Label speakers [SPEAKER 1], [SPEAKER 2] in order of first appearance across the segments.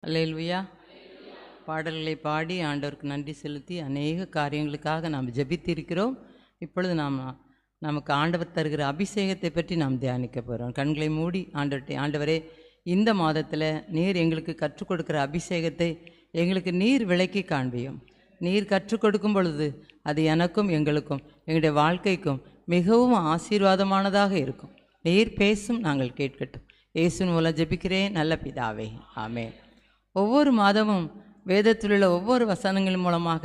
[SPEAKER 1] அல்லேலூயா. பாடல்களை பாடி ஆண்டவருக்கு நன்றி செலுத்தி அநேக காரியங்களுக்காக நாம் ஜெபித்திருக்கிறோம். இப்பொழுது நமக்கு ஆண்டவர் தருகிற அபிஷேகத்தை பற்றி நாம் தியானிக்க போகிறோம். கண்களை மூடி ஆண்டவரே, இந்த மாதத்தில் நீர் எங்களுக்கு கற்றுக் கொடுக்கிற அபிஷேகத்தை எங்களுக்கு நீர் விளக்கி காண்பியும். நீர் கற்றுக் கொடுக்கும் பொழுது அது எனக்கும் எங்களுக்கும் எங்களுடைய வாழ்க்கைக்கும் மிகவும் ஆசீர்வாதமானதாக இருக்கும். நீர் பேசும், நாங்கள் கேட்கட்டும். இயேசுவின் மூலம் ஜெபிக்கிறேன் நல்ல பிதாவே, ஆமென். ஒவ்வொரு மாதமும் வேதத்தில் உள்ள ஒவ்வொரு வசனங்கள் மூலமாக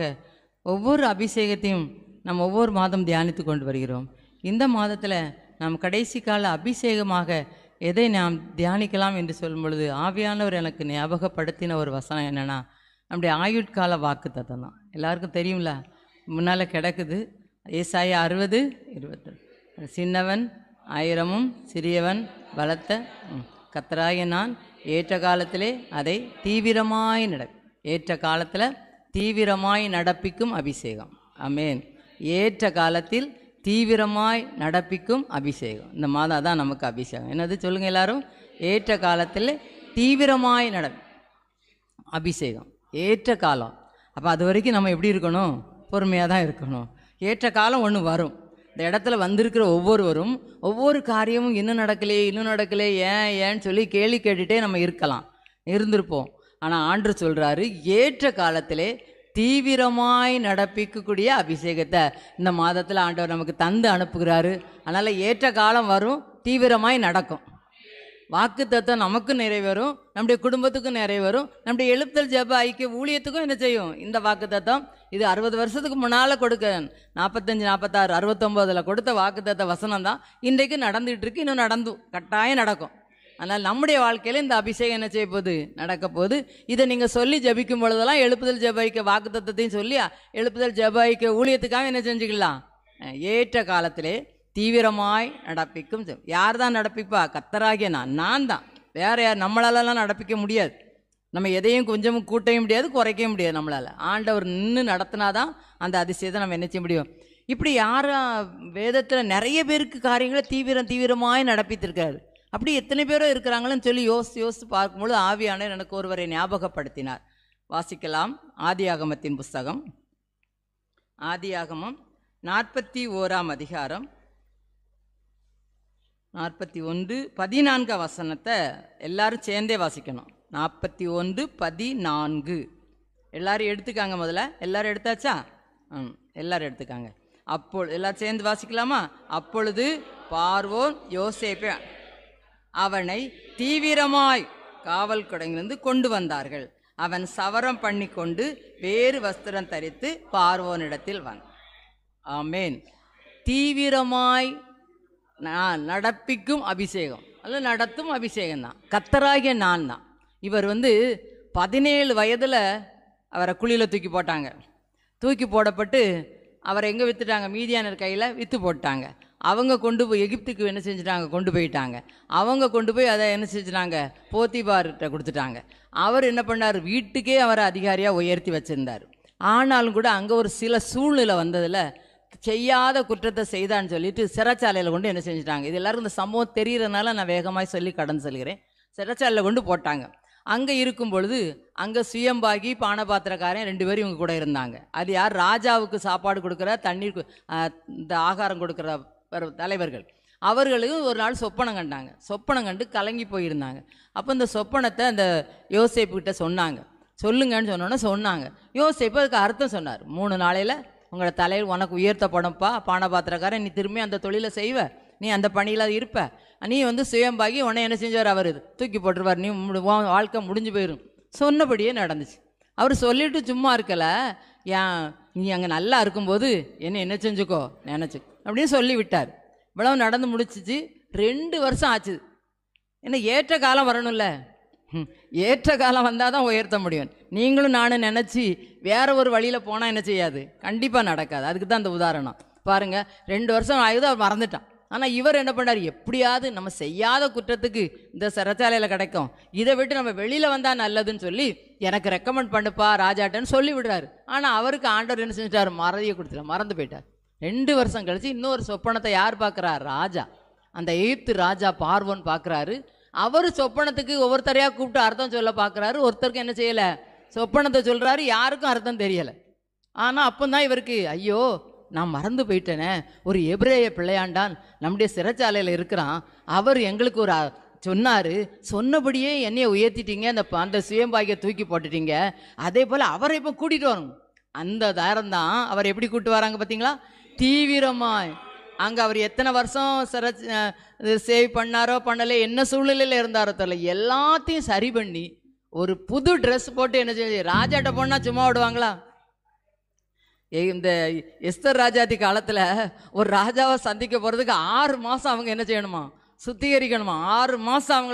[SPEAKER 1] ஒவ்வொரு அபிஷேகத்தையும் நாம் ஒவ்வொரு மாதம் தியானித்து கொண்டு வருகிறோம். இந்த மாதத்தில் நாம் கடைசி கால அபிஷேகமாக எதை நாம் தியானிக்கலாம் என்று சொல்லும் பொழுது ஆவியானவர் எனக்கு ஞாபகப்படுத்தின ஒரு வசனம் என்னென்னா, நம்முடைய ஆயுட்கால வாக்குத்தத்தம் தான். எல்லாருக்கும் தெரியும்ல, முன்னால் கிடக்குது. ஏசாயா 60:20. சின்னவன் 1000 சிறியவன் பலத்த கர்த்தராகிய நான் ஏற்ற காலத்திலே அதை தீவிரமாய் ஏற்ற காலத்தில் தீவிரமாய் நடப்பிக்கும் அபிஷேகம். ஆமென். ஏற்ற காலத்தில் தீவிரமாய் நடப்பிக்கும் அபிஷேகம். இந்த மாதம் அதான் நமக்கு அபிஷேகம். என்னது சொல்லுங்கள் எல்லாரும்? ஏற்ற காலத்தில் தீவிரமாய் அபிஷேகம். ஏற்ற காலம். அப்போ அது வரைக்கும் நம்ம எப்படி இருக்கணும்? பொறுமையாக தான் இருக்கணும். ஏற்ற காலம் ஒன்று வரும். இந்த இடத்துல வந்திருக்கிற ஒவ்வொருவரும் ஒவ்வொரு காரியமும் இன்னும் நடக்கலையே ஏன்னு சொல்லி கேள்வி கேட்டுகிட்டே நம்ம இருந்திருப்போம். ஆனால் ஆண்டவர் சொல்கிறாரு, ஏற்ற காலத்திலே தீவிரமாய் நடப்பிக்கக்கூடிய அபிஷேகத்தை இந்த மாதத்தில் ஆண்டவர் நமக்கு தந்து அனுப்புகிறாரு. அதனால் ஏற்ற காலம் வரும், தீவிரமாய் நடக்கும். வாக்குத்தத்தம் நமக்கும் நிறைவேறும், நம்முடைய குடும்பத்துக்கும் நிறைவேறும், நம்முடைய எழுப்புதல் ஜெப ஐக்கிய ஊழியத்துக்கும் என்ன செய்யும்? இந்த வாக்குத்தத்தம் இது 60 வருஷத்துக்கு முன்னால் கொடுக்க 45, 46, 69 கொடுத்த வாக்குத்தத்த வசனம் தான் இன்றைக்கு நடந்துகிட்டு இருக்கு. இன்னும் கட்டாயம் நடக்கும். அதனால் நம்முடைய வாழ்க்கையில் இந்த அபிஷேகம் என்ன செய்ய போகுது? நடக்க போகுது. இதை நீங்கள் சொல்லி ஜபிக்கும் பொழுதெல்லாம் எழுப்புதல் ஜெபைக்க வாக்குத்தத்தையும் சொல்லி எழுப்புதல் ஜெபைக்க ஊழியத்துக்காக என்ன செஞ்சுக்கலாம்? ஏற்ற காலத்திலே தீவிரமாய் நடப்பிக்கும். யார் தான் நடப்பிப்பா? கர்த்தராகிய நான் தான். வேற யார்? நம்மளாலலாம் நடப்பிக்க முடியாது. நம்ம எதையும் கொஞ்சமும் கூட்டவும் முடியாது, குறைக்கவும் முடியாது. நம்மளால் ஆண்டவர் நின்று நடத்தினாதான் அந்த அதிசயத்தை நம்ம என்ன செய்ய முடியும். இப்படி வேதத்தில் நிறைய பேருக்கு காரியங்களை தீவிரமாய் நடப்பித்திருக்காரு. அப்படி எத்தனை பேரோ இருக்கிறாங்களன்னு சொல்லி யோசித்து பார்க்கும்பொழுது ஆவியானவர் எனக்கு ஒருவரை ஞாபகப்படுத்தினார். வாசிக்கலாம். ஆதியாகமத்தின் புஸ்தகம், ஆதியாகமம் 41ஆம் அதிகாரம் 41:14 வசனத்தை எல்லாரும் சேர்ந்தே வாசிக்கணும். 41:14 எல்லாரும் எடுத்துக்காங்க. முதல்ல எல்லாரும் எடுத்தாச்சா? எல்லாரும் எடுத்துக்காங்க. எல்லாரும் சேர்ந்து வாசிக்கலாமா? அப்பொழுது பார்வோன் யோசேப்பை அவனை தீவிரமாய் காவல் கொடையிலிருந்து கொண்டு வந்தார்கள். அவன் சவரம் பண்ணி கொண்டு வேறு வஸ்திரம் தரித்து பார்வோனிடத்தில் வந்தான். ஆமேன். தீவிரமாய் நடப்பிக்கும் அபிஷேகம் அல்ல, நடத்தும் அபிஷேகம் தான். கர்த்தராகிய நான் தான். இவர் 17 வயதில் அவரை குழியில் தூக்கி போட்டாங்க. தூக்கி போடப்பட்டு அவரை எங்கே விற்றுட்டாங்க? மீதியானர் கையில் விற்று போட்டாங்க. அவங்க கொண்டு போய் எகிப்துக்கு என்ன செஞ்சுட்டாங்க? கொண்டு போயிட்டாங்க. அவங்க கொண்டு போய் அதை என்ன செஞ்சுட்டாங்க? போத்திபார்கிட்ட கொடுத்துட்டாங்க. அவர் என்ன பண்ணார்? வீட்டுக்கே அவரை அதிகாரியாக உயர்த்தி வச்சுருந்தார். ஆனாலும் கூட அங்கே ஒரு சில சூழ்நிலை வந்ததில் செய்யாத குற்றத்தை செய்தான்னு சொல்லிட்டு சிறைச்சாலையில் கொண்டு என்ன செஞ்சுட்டாங்க? இது எல்லாரும் இந்த சம்பவம் தெரிகிறதுனால நான் வேகமாக சொல்லி கடந்து செல்கிறேன். சிறைச்சாலையில் கொண்டு போட்டாங்க. அங்கே இருக்கும் பொழுது அங்கே சுயம்பாகி பானபாத்திரக்காரன் 2 பேரும் இவங்க கூட இருந்தாங்க. அது யார்? ராஜாவுக்கு சாப்பாடு கொடுக்குற, தண்ணீர் இந்த ஆகாரம் கொடுக்குற தலைவர்கள். அவர்களுக்கு ஒரு நாள் சொப்பனம் கண்டாங்க. சொப்பனம் கண்டு கலங்கி போயிருந்தாங்க. அப்போ இந்த சொப்பனத்தை அந்த யோசேப்புக்கிட்ட சொன்னாங்க. சொல்லுங்கன்னு சொன்னோன்னே சொன்னாங்க. யோசேப்பு அதுக்கு அர்த்தம் சொன்னார். 3 நாளையில் உங்களோட தலையில் உனக்கு உயர்த்தப்படும்ப்பா, பானபாத்திரக்காரன், நீ திரும்பி அந்த தொழிலை செய்வ, நீ அந்த பணியில் இருப்ப, நீ சுயம்பாகி உன்னை என்ன செஞ்சார்? அவர் தூக்கி போட்டுருவார், நீ வாழ்க்கை முடிஞ்சு போயிடும். சொன்னபடியே நடந்துச்சு. அவர் சொல்லிட்டு சும்மா இருக்கலை, நீ அங்கே நல்லா இருக்கும்போது என்ன செஞ்சுக்கோ நினச்சி அப்படின்னு சொல்லி விட்டார். இவ்வளவு நடந்து முடிச்சிச்சு. 2 வருஷம் ஆச்சு. என்ன ஏற்ற காலம் வரணும்ல? ஏற்ற காலம் வந்தால் தான் உயர்த்த முடியும். நீங்களும் நானும் நினச்சி வேற ஒரு வழியில் போனால் என்ன செய்யாது? கண்டிப்பாக நடக்காது. அதுக்கு தான் அந்த உதாரணம். பாருங்கள், 2 வருஷம் ஆகுது, அவர் மறந்துட்டான். ஆனால் இவர் என்ன பண்ணார்? எப்படியாவது நம்ம செய்யாத குற்றத்துக்கு இந்த சிறைச்சாலையில் கிடைக்கும், இதை விட்டு நம்ம வெளியில் வந்தால் நல்லதுன்னு சொல்லி எனக்கு ரெக்கமெண்ட் பண்ணுப்பா ராஜாட்டன்னு சொல்லி விடுறாரு. ஆனால் அவருக்கு ஆண்டவர் என்ன செஞ்சிட்டார்? மறதியை கொடுத்துட்டார், மறந்து போயிட்டார். 2 வருஷம் கழிச்சு இன்னொரு சொப்பனத்தை யார் பார்க்குறார்? ராஜா. அந்த எகிப்து ராஜா பார்வோன் பார்க்குறாரு.
[SPEAKER 2] அவர் சொப்பனத்துக்கு ஒவ்வொருத்தரையாக கூப்பிட்டு அர்த்தம் சொல்ல பார்க்குறாரு. ஒருத்தருக்கு என்ன செய்யலை, சொப்பனத்தை சொல்கிறாரு, யாருக்கும் அர்த்தம் தெரியலை. ஆனால் அப்போ தான் இவருக்கு ஐயோ நான் மறந்து போயிட்டேனே, ஒரு எபிரேய பிள்ளையாண்டான் நம்முடைய சிறைச்சாலையில் இருக்கிறான், அவர் எங்களுக்கு ஒரு சொன்னார், சொன்னபடியே என்னையை உயர்த்திட்டீங்க, அந்த சுயம்பாகியை தூக்கி போட்டுட்டீங்க, அதே போல் அவரை இப்போ கூட்டிகிட்டு வரணும். அந்த தாரம் தான் அவர் எப்படி கூப்பிட்டு வராங்க பார்த்தீங்களா, தீவிரமாய். அங்கே அவர் எத்தனை வருஷம் சேவ் பண்ணாரோ பண்ணலை, என்ன சூழ்நிலையில் இருந்தாரோ தெரியல, எல்லாத்தையும் சரி பண்ணி ஒரு புது ட்ரெஸ் போட்டு என்ன செய்ய, ராஜாட்ட போனால் சும்மா விடுவாங்களா? இந்த எஸ்தர் ராஜாதி காலத்தில் ஒரு ராஜாவை சந்திக்க போகிறதுக்கு 6 மாதம் அவங்க என்ன செய்யணுமா, சுத்திகரிக்கணுமா. 6 மாதம்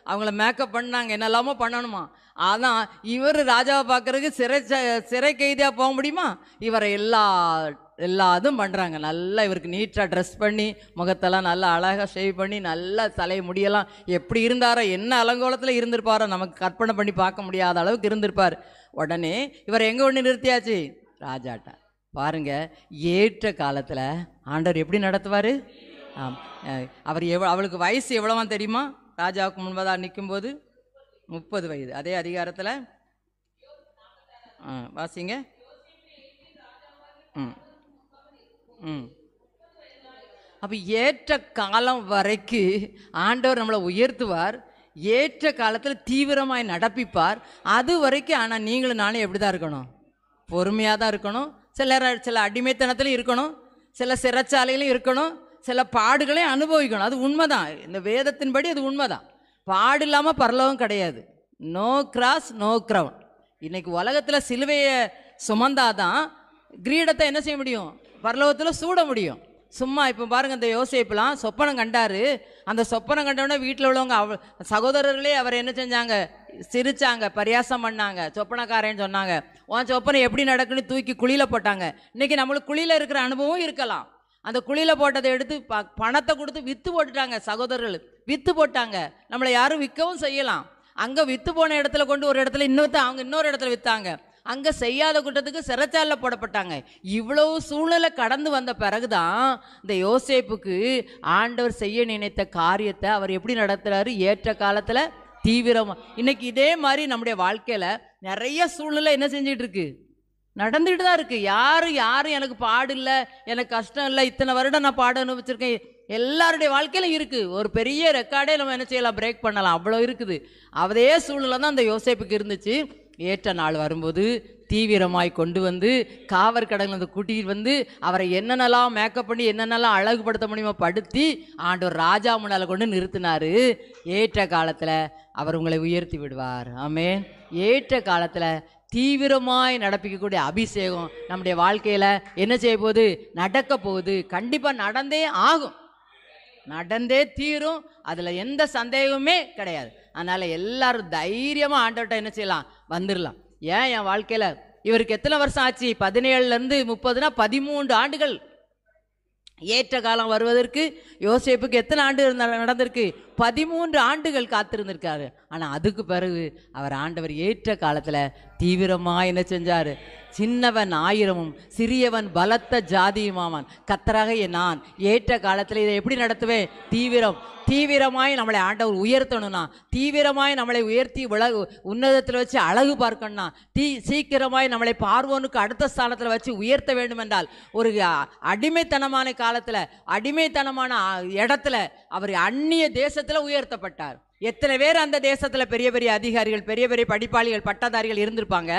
[SPEAKER 2] அவங்கள மேக்கப் பண்ணாங்க, என்னெல்லாமோ பண்ணணுமா. அதான் இவர் ராஜாவை பார்க்குறதுக்கு சிறை கைதியாக போக முடியுமா? இவரை எல்லாதும் பண்ணுறாங்க. நல்லா இவருக்கு நீட்டாக ட்ரெஸ் பண்ணி, முகத்தெல்லாம் நல்லா அழகாக ஷேவ் பண்ணி, நல்லா தலை முடியெல்லாம் எப்படி இருந்தாரோ, என்ன அலங்கோலத்தில் இருந்திருப்பாரோ, நமக்கு கற்பனை பண்ணி பார்க்க முடியாத அளவுக்கு இருந்திருப்பார். உடனே இவர் எங்கே ஒன்று நிறுத்தியாச்சு, ராஜாட்ட. பாருங்க, ஏற்ற காலத்தில் ஆண்டவர் எப்படி நடத்துவார். அவர் அவளுக்கு வயசு எவ்வளோவான் தெரியுமா? ராஜாவுக்கு முன்பதாக நிற்கும்போது 30 வயது. அதே அதிகாரத்தில் வாசிங்க. அப்போ ஏற்ற காலம் வரைக்கு ஆண்டவர் நம்மளை உயர்த்துவார், ஏற்ற காலத்தில் தீவிரமாய் நடப்பிப்பார். அது வரைக்கும் ஆனால் நீங்களும் நானே எப்படி தான் இருக்கணும், பொறுமையாக தான் இருக்கணும். சில அடிமைத்தனத்திலும் இருக்கணும், சில சிறைச்சாலையிலும் இருக்கணும், சில பாடுகளையும் அனுபவிக்கணும். அது உண்மைதான், இந்த வேதத்தின்படி அது உண்மைதான். பாடு இல்லாமல் பரலோகம் கிடையாது. No cross no crown. இன்னைக்கு உலகத்தில் சிலுவையை சுமந்தாதான் கிரீடத்தை என்ன செய்ய முடியும், பரலோகத்தில் சூட முடியும். சும்மா இப்போ பாருங்கள், இந்த யோசேப்புலாம் சொப்பனம் கண்டார். அந்த சொப்பனம் கண்டவுடனே வீட்டில் உள்ளவங்க சகோதரர்களே அவர் என்ன செஞ்சாங்க, சிரிச்சாங்க, பரியாசம் பண்ணாங்க. சொப்பனக்காரன்னு சொன்னாங்க, உன் சொப்பனை எப்படி நடக்குன்னு தூக்கி குழியில் போட்டாங்க. இன்றைக்கி நம்மளுக்கு குழியில் இருக்கிற அனுபவம் இருக்கலாம். அந்த குழியில் போட்டதை எடுத்து பணத்தை கொடுத்து விற்று போட்டுட்டாங்க. சகோதரர்கள் விற்று போட்டாங்க. நம்மளை யாரும் விற்கவும் செய்யலாம். அங்கே விற்று போன இடத்துல கொண்டு ஒரு இடத்துல அவங்க இன்னொரு இடத்துல விற்றாங்க. அங்கே செய்யாத குற்றத்துக்கு சிறைச்சாலையில் போடப்பட்டாங்க. இவ்வளவு சூழ்நிலை கடந்து வந்த பிறகுதான் இந்த யோசேப்புக்கு ஆண்டவர் செய்ய நினைத்த காரியத்தை அவர் எப்படி நடத்துகிறாரு, ஏற்ற காலத்தில் தீவிரமாக. இன்னைக்கு இதே மாதிரி நம்முடைய வாழ்க்கையில் நிறைய சூழ்நிலை என்ன செஞ்சிட்டு இருக்கு, நடந்துகிட்டு தான் இருக்குது. யாரும் எனக்கு பாடு இல்லை, எனக்கு கஷ்டம் இல்லை, இத்தனை வருடம் நான் பாடு அனுபவிச்சிருக்கேன், எல்லாருடைய வாழ்க்கையிலும் இருக்குது. ஒரு பெரிய ரெக்கார்டே நம்ம என்ன செய்யலாம், பிரேக் பண்ணலாம், அவ்வளோ இருக்குது. அதே சூழ்நிலை தான் அந்த யோசேப்புக்கு இருந்துச்சு. ஏற்ற நாள் வரும்போது தீவிரமாய் கொண்டு வந்து காவற்கடலில் வந்து கூட்டிகிட்டு வந்து அவரை என்னென்னலாம் மேக்கப் பண்ணி என்னென்னலாம் அழகுபடுத்த முடியுமோ படுத்தி ஆண்டவர் ராஜா முன்னால் கொண்டு நிறுத்தினார். ஏற்ற காலத்தில் அவர் உங்களை உயர்த்தி விடுவார். ஆமென். ஏற்ற காலத்தில் தீவிரமாய் நடப்பிக்கக்கூடிய அபிஷேகம் நம்முடைய வாழ்க்கையில் என்ன செய்ய போகுது, நடக்க போகுது. கண்டிப்பாக நடந்தே ஆகும், நடந்தே தீரும், அதில் எந்த சந்தேகமே கிடையாது. அதனால் எல்லாரும் தைரியமாக ஆண்டவர்கிட்ட என்ன செய்யலாம், வந்துடலாம். ஏன் என் வாழ்க்கையில் இவருக்கு எத்தனை வருஷம் ஆச்சு, 17லேருந்து 30னா 13 ஆண்டுகள். ஏற்ற காலம் வருவதற்கு யோசேப்புக்கு எத்தனை ஆண்டு நடந்திருக்கு, 13 ஆண்டுகள் காத்திருந்திருக்காரு. ஆனால் அதுக்கு பிறகு அவர் ஆண்டவர் ஏற்ற காலத்தில் தீவிரமாக என்ன செஞ்சார், சின்னவன் 1000ம் சிறியவன் பலத்த ஜாதியுமாவான் கர்த்தராகிய நான் ஏற்ற காலத்தில் இதை எப்படி நடத்துவேன், தீவிரமாய் நம்மளை ஆண்டவர் உயர்த்தணும்னா, தீவிரமாய் நம்மளை உயர்த்தி உன்னதத்தில் வச்சு அழகு பார்க்கணும்னா, சீக்கிரமாய் நம்மளை பார்வோனுக்கு அடுத்த ஸ்தானத்தில் வச்சு உயர்த்த வேண்டும் என்றால், ஒரு அடிமைத்தனமான காலத்தில் அடிமைத்தனமான இடத்துல அவர் அந்நிய தேசத்தில் உயர்த்தப்பட்டார். எத்தனை பேர் அந்த தேசத்தில் பெரிய பெரிய அதிகாரிகள், பெரிய பெரிய படிப்பாளிகள், பட்டதாரிகள் இருந்திருப்பாங்க.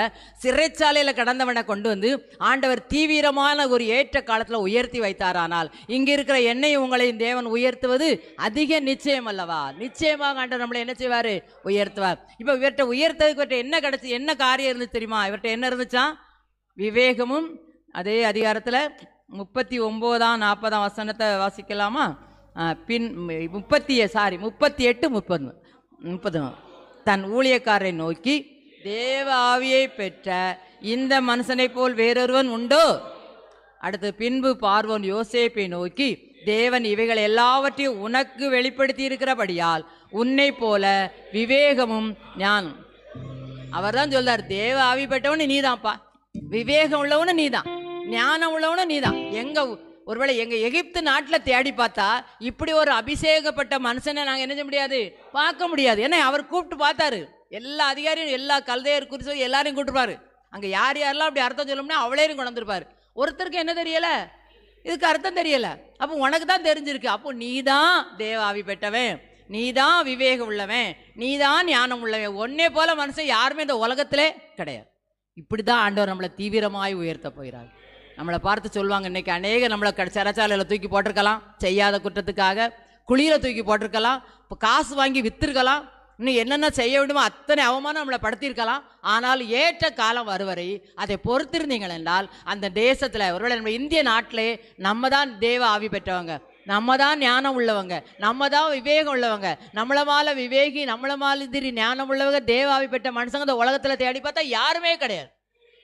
[SPEAKER 2] சிறைச்சாலையில் கடந்தவனை கொண்டு வந்து ஆண்டவர் தீவிரமான ஒரு ஏற்ற காலத்தில் உயர்த்தி வைத்தாரானால், இங்கே இருக்கிற என்னையும் உங்களையும் தேவன் உயர்த்துவது அதிக நிச்சயம் அல்லவா? நிச்சயமாக ஆண்டவர் நம்மளை என்ன செய்வார், உயர்த்துவார். இப்போ இவர்கிட்ட உயர்த்ததுக்கு இவர்கிட்ட என்ன கிடைச்சி, என்ன காரியம் இருந்துச்சு தெரியுமா? இவர்கிட்ட என்ன இருந்துச்சா, விவேகமும். அதே அதிகாரத்தில் 39ஆம் 40ஆம் வசனத்தை வாசிக்கலாமா? 38-30 தன் ஊழியக்காரரை நோக்கி, தேவ ஆவியை பெற்ற இந்த மனுஷனை போல் வேறொருவன் உண்டோ? அடுத்து, பின்பு பார்வோன் யோசேப்பை நோக்கி, தேவன் இவைகள் எல்லாவற்றையும் உனக்கு வெளிப்படுத்தி இருக்கிறபடியால் உன்னை போல விவேகமும் ஞானம். அவர் தான் சொல்றார், தேவ ஆவி பெற்றவனு நீதான்ப்பா, விவேகம் உள்ளவனு நீதான், ஞானம் உள்ளவனு நீதான். எங்க ஒருவேளை எங்கள் எகிப்து நாட்டில் தேடி பார்த்தா இப்படி ஒரு அபிஷேகப்பட்ட மனுஷனை நாங்கள் என்ன செய்ய முடியாது, பார்க்க முடியாது. ஏன்னா அவர் கூப்பிட்டு பார்த்தாரு, எல்லா அதிகாரியும் எல்லா கல்தையர் குறித்து எல்லாரையும் கூப்பிட்டுருப்பாரு. அங்கே யார் யாரெல்லாம் அப்படி அர்த்தம் சொல்லணும்னா அவளையும் கொண்டு வந்திருப்பார். ஒருத்தருக்கு என்ன தெரியலை, இதுக்கு அர்த்தம் தெரியலை. அப்போ உனக்கு தான் தெரிஞ்சிருக்கு. அப்போ நீ தான் தேவ ஆவி பெற்றவன், நீ தான் விவேகம் உள்ளவன், நீ தான் ஞானம் உள்ளவன். ஒன்னே போல மனுஷன் யாருமே இந்த உலகத்திலே கிடையாது. இப்படி தான் ஆண்டவர் நம்மளை தீவிரமாய் உயர்த்த போகிறார். நம்மளை பார்த்து சொல்லுவாங்க, இன்னைக்கு அநேக நம்மளை சிறைச்சாலையில் தூக்கி போட்டிருக்கலாம், செய்யாத குற்றத்துக்காக குழியில் தூக்கி போட்டிருக்கலாம், இப்போ காசு வாங்கி விற்றுருக்கலாம், இன்னும் என்னென்ன செய்ய வேண்டுமோ அத்தனை அவமானம் நம்மளை படுத்தியிருக்கலாம். ஆனால் ஏற்ற காலம் வருவரை அதை பொறுத்திருந்தீங்கள் என்றால் அந்த தேசத்தில், ஒருவேளை நம்ம இந்திய நாட்டிலே நம்ம தான் தேவ ஆவி பெற்றவங்க, நம்ம தான் ஞானம் உள்ளவங்க, நம்ம தான் விவேகம் உள்ளவங்க, நம்மளை மால விவேகி, நம்மளை மாதிரி ஞானம் உள்ளவங்க, தேவ ஆவி பெற்ற மனுஷங்க இந்த உலகத்தில் தேடி பார்த்தா யாருமே கிடையாது.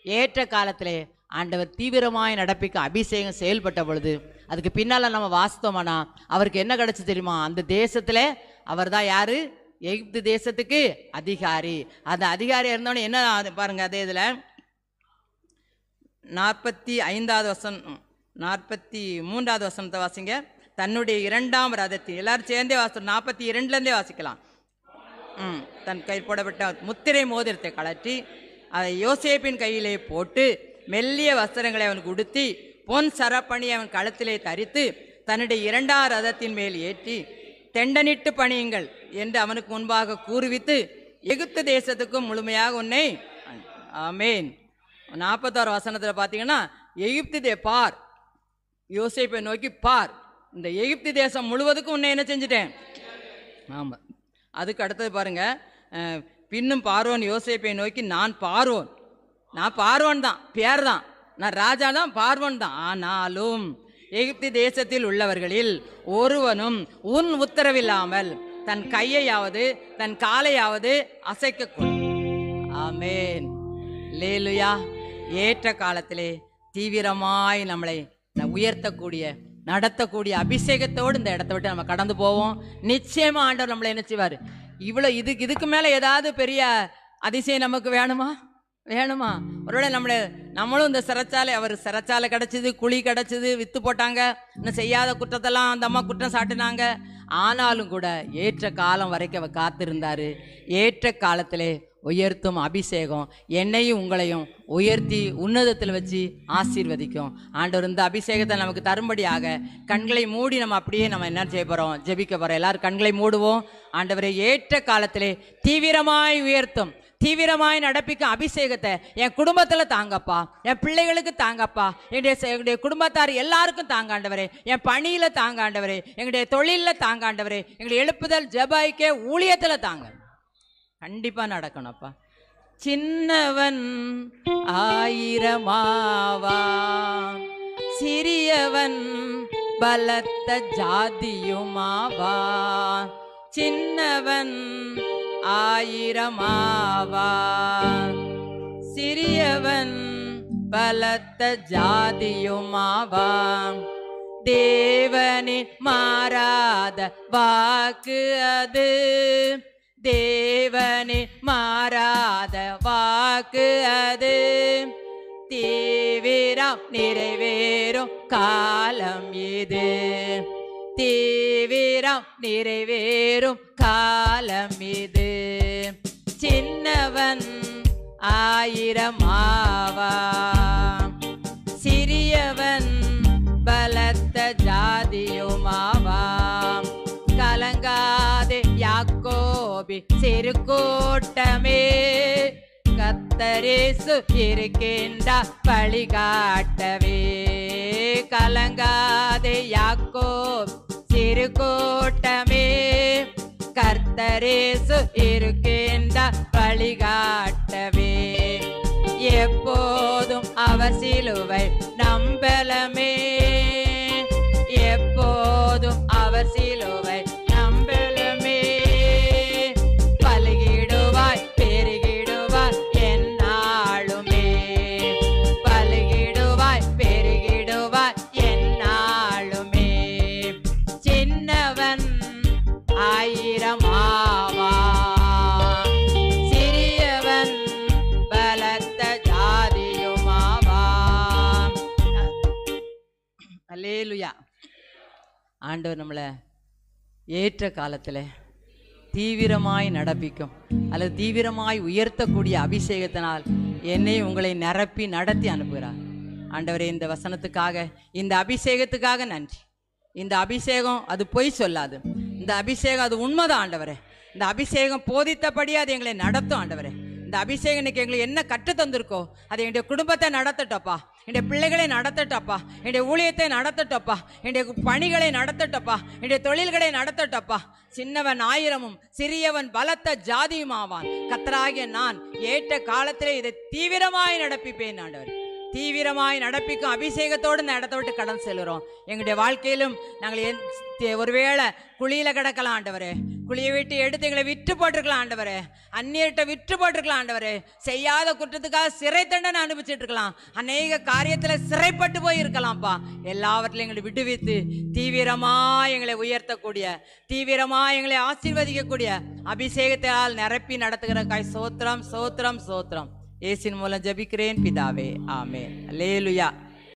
[SPEAKER 2] ஏற்ற காலத்திலே ஆண்டவர் தீவிரமாய் நடப்பிக்க அபிஷேகம் செயல்பட்ட பொழுது அதுக்கு பின்னால் நம்ம வாஸ்தவமானா அவருக்கு என்ன கிடைச்சி தெரியுமா, அந்த தேசத்தில் அவர் தான் யார், எகிப்து தேசத்துக்கு அதிகாரி. அந்த அதிகாரி இருந்தோடனே என்ன பாருங்க, அதே இதில் 45வது வசனம் 43வது வசனத்தை வாசிங்க. தன்னுடைய 2ஆம் ரதத்தில், எல்லாரும் சேர்ந்தே வாசிக்கிறோம், 42லேருந்தே வாசிக்கலாம். தன் கை போடப்பட்ட முத்திரை மோதிரத்தை கழற்றி அதை யோசேப்பின் கையிலே போட்டு மெல்லிய வஸ்திரங்களை அவனுக்கு உடுத்தி பொன் சரப்பணி அவன் கழுத்திலே தரித்து தன்னுடைய 2ஆம் ரதத்தின் மேல் ஏற்றி தெண்டனிட்டு பணியுங்கள் என்று அவனுக்கு முன்பாக கூறுவித்து எகிப்து தேசத்துக்கும் முழுமையாக உன்னை. ஆமேன். 46 வசனத்தில் பார்த்தீங்கன்னா, எகிப்து பார், யோசேப்பை நோக்கி பார், இந்த எகிப்து தேசம் முழுவதுக்கும் உன்னை என்ன செஞ்சுட்டேன். ஆமாம். அதுக்கு அடுத்தது பாருங்க, பின்னும் பார்வோன் யோசேப்பை நோக்கி, நான் பார்வோன் தான், பேர் தான், நான் ராஜா தான், பார்வோன் தான், ஆனாலும் எகிப்து தேசத்தில் உள்ளவர்களில் ஒருவனும் உன் உத்தரவில்லாமல் தன் கையையாவது தன் காலையாவது அசைக்கக்கூடும். ஆமேன். லேலுயா. ஏற்ற காலத்திலே தீவிரமாய் நம்மளை உயர்த்தக்கூடிய நடத்தக்கூடிய அபிஷேகத்தோடு இந்த இடத்த விட்டு நம்ம கடந்து போவோம். நிச்சயமா ஆண்டவர் நம்மளை என்ன செய்வார். இவ்வளோ இதுக்கு மேலே ஏதாவது பெரிய அதிசயம் நமக்கு வேணுமா? ஒருவேளை நம்மளும் இந்த சிறைச்சாலை, அவர் சிறைச்சாலை கிடச்சிது, குழி கிடச்சிது, விற்று போட்டாங்க, இன்னும் செய்யாத குற்றத்தெல்லாம் அந்த அம்மா குற்றம் சாட்டினாங்க. ஆனாலும் கூட ஏற்ற காலம் வரைக்கும் அவர் காத்திருந்தார். ஏற்ற காலத்திலே உயர்த்தும் அபிஷேகம் என்னையும் உங்களையும் உயர்த்தி உன்னதத்தில் வச்சு ஆசீர்வதிக்கும். ஆண்டவர் இந்த அபிஷேகத்தை நமக்கு தரும்படியாக கண்களை மூடி நம்ம அப்படியே நம்ம என்ன செய்ய போகிறோம், ஜெபிக்க போகிறோம். எல்லாரும் கண்களை மூடுவோம். ஆண்டவரை ஏற்ற காலத்திலே தீவிரமாய் உயர்த்தும், தீவிரமாய் நடப்பிக்க அபிஷேகத்தை என் குடும்பத்தில் தாங்கப்பா, என் பிள்ளைகளுக்கு தாங்கப்பா, என்னுடைய குடும்பத்தார் எல்லாருக்கும் தாங்காண்டவரே, என் பணியில் தாங்காண்டவரே, எங்களுடைய தொழிலில் தாங்காண்டவரே, எங்களுடைய எழுப்புதல் ஜெபைக்கே ஊழியத்தில் தாங்க. கண்டிப்பாக நடக்கணும்ப்பா. சின்னவன் ஆயிரமாவான், சிறியவன் பலத்த ஜாதியுமாவான். சின்னவன் ஆயிரமாவான், சிறியவன் பலத்த ஜாதியுமாவான். தேவனின் மாறாத வாக்கு அது, தேவனின் மாறாத வாக்கு அது. தீவிரம் நிறைவேறும் காலம் இது, தீவிரம் நிறைவேறும் காலம் இது. சின்னவன் ஆயிரமாவான், சிறியவன் பலத்த ஜாதியுமாவான். கலங்காதே யாக்கோபி சிறு கூட்டமே, கர்த்தரேசு இருக்கின்றார் வழிகாட்டவே. கலங்காதே யாக்கோப் சிறு கூட்டமே, கர்த்தரேசு இருக்கின்றார் வழிகாட்டவே. எப்போதும் அவர் சிலுவை நம்பலமே, எப்போதும் அவர் சிலுவை நம்பலமே. பலுகிடுவாய் பெருகிடுவாய் என்னாலுமே, பலுகிடுவாய் பெருகிடுவாய் என்னாலுமே. சின்னவன் ஆயிரமாவான், சிறியவன் பலத்த ஜாதியுமாவான். அல்லேலுயா. ஆண்டவர் நம்மளை ஏற்ற காலத்தில் தீவிரமாய் நடப்பிக்கும் அல்லது தீவிரமாய் உயர்த்தக்கூடிய அபிஷேகத்தினால் என்னை உங்களை நிரப்பி நடத்தி அனுப்புகிறார். ஆண்டவரே, இந்த வசனத்துக்காக, இந்த அபிஷேகத்துக்காக நன்றி. இந்த அபிஷேகம் அது பொய் சொல்லாது. இந்த அபிஷேகம் அது உண்மைதான் ஆண்டவரே. இந்த அபிஷேகம் போதித்தபடியே அது எங்களை நடத்தும் ஆண்டவரே. இந்த அபிஷேகம் இன்னைக்கு எங்களுக்கு என்ன கற்று தந்திருக்கோ அது என்னுடைய குடும்பத்தை நடத்தட்டப்பா, என்னுடைய பிள்ளைகளை நடத்தட்டப்பா, என்னுடைய ஊழியத்தை நடத்தட்டப்பா, என்னுடைய பணிகளை நடத்தட்டப்பா, என்னுடைய தொழில்களை நடத்தட்டப்பா. சின்னவன் 1000 சிறியவன் பலத்த ஜாதியும் ஆவான். கர்த்தராகிய நான் ஏற்ற காலத்திலே இதை தீவிரமாய் நடப்பிப்பேன் ஆண்டவர். தீவிரமாய் நடப்பிக்கும் அபிஷேகத்தோடு இந்த இடத்த விட்டு கடன் செல்கிறோம். எங்களுடைய வாழ்க்கையிலும் நாங்கள் ஒருவேளை குழியில கிடக்கலாம் ஆண்டவரே, குழியை விட்டு எடுத்து எங்களை விற்று போட்டிருக்கலாம் ஆண்டவரே, அந்நியர்கிட்ட விற்று போட்டிருக்கலாம் ஆண்டவரே, செய்யாத குற்றத்துக்காக சிறை தண்டனை அனுபவிச்சுட்டு இருக்கலாம், அநேக காரியத்தில் சிறைப்பட்டு போய் இருக்கலாம்ப்பா. எல்லாவற்றிலும் எங்களை விடுவித்து தீவிரமாய் எங்களை உயர்த்தக்கூடிய, தீவிரமாய் எங்களை ஆசீர்வதிக்கக்கூடிய அபிஷேகத்தால் நிரப்பி நடத்துகிற காய் சோத்திரம் சோத்திரம் சோத்திரம். இயேசுவின் மூலம் ஜெபிக்கிறேன் பிதாவே, ஆமென். அல்லேலூயா.